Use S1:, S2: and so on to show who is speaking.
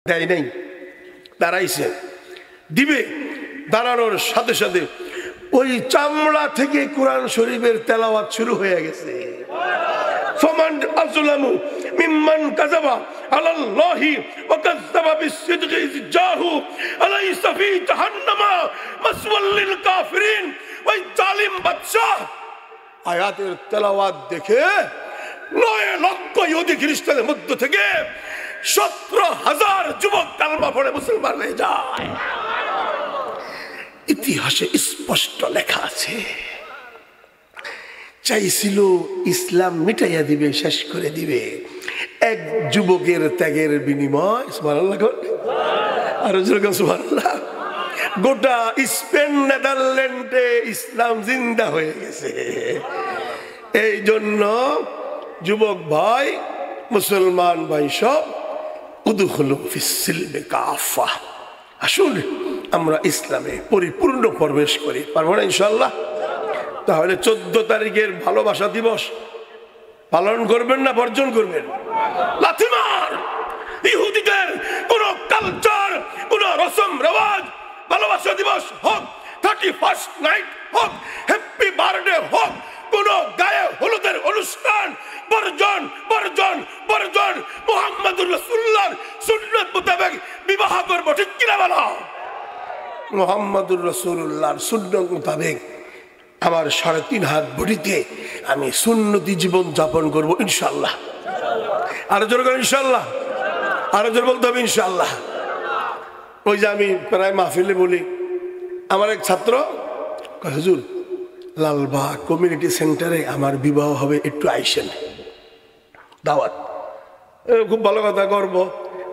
S1: দেয় নাই, দাঁড়াইছে, দিবে। দাঁড়ানোর সাথে সাথে ওই চামড়া থেকে কোরআন শরীফের তেলাওয়াত শুরু হয়ে গেছে। ফামান আযলামু মিম্মান কাযাবা আলাল্লাহি ওয়া কাযাবা বিসসিদকি ইয জাহু আলাইসা ফী জাহান্নামা মাসওয়াল লিল কাফিরিন। ওই জালিম বাদশা আয়াতের তেলাওয়াত দেখে 9 লক্ষ ইহুদি খ্রিস্টানের মধ্য থেকে 17,000 যুবক কালেমা পড়ে মুসলমান হয়ে যায়। ইতিহাসে স্পষ্ট লেখা আছে। চাইছিল ইসলাম মিটাইয়া দিবে, শেষ করে দিবে। এক যুবকের ত্যাগের বিনিময় সুবহানাল্লাহ, আর সুবহানাল্লাহ, গোটা স্পেন নেদারল্যান্ডে ইসলাম জিন্দা হয়ে গেছে। এই জন্য যুবক ভাই, মুসলমান ভাই সব, উদখুলু ফিস-সিলমি কাফা, আসুন আমরা ইসলামে পরিপূর্ণ প্রবেশ করি। পারবো না ইনশাআল্লাহ? তাহলে 14 তারিখের ভালোবাসা দিবস পালন করবেন না বর্জন করবেন? লাথিমার ইহুদিদের কোন কালচার, কোন রসম রেওয়াজ, ভালোবাসা দিবস হোক, 31st নাইট হোক, হ্যাপি বার্থডে হোক, কোন গায়ে হলুদের অনুষ্ঠান বর্জন, বর্জন, বর্জন। মুহাম্মদুর রাসূলুল্লাহর সুন্নাত মোতাবেক বিবাহ করব, ঠিক কিনা বলো? মুহাম্মদুর রাসূলুল্লাহর সুন্নাত মোতাবেক আমার 3.5 হাত বডিতে আমি সুন্নতি জীবন যাপন করব ইনশাআল্লাহ। আরো জোরে করে ইনশাআল্লাহ, আরো জোরে বলতে হবে ইনশাআল্লাহ। ওই যে আমি প্রায় মাহফিলে বলি, আমার এক ছাত্র কয়, হুজুর লালবাগ কমিউনিটি সেন্টারে আমার বিবাহ হবে, একটু আইসেন, দাওয়াত। খুব ভালো কথা, করব।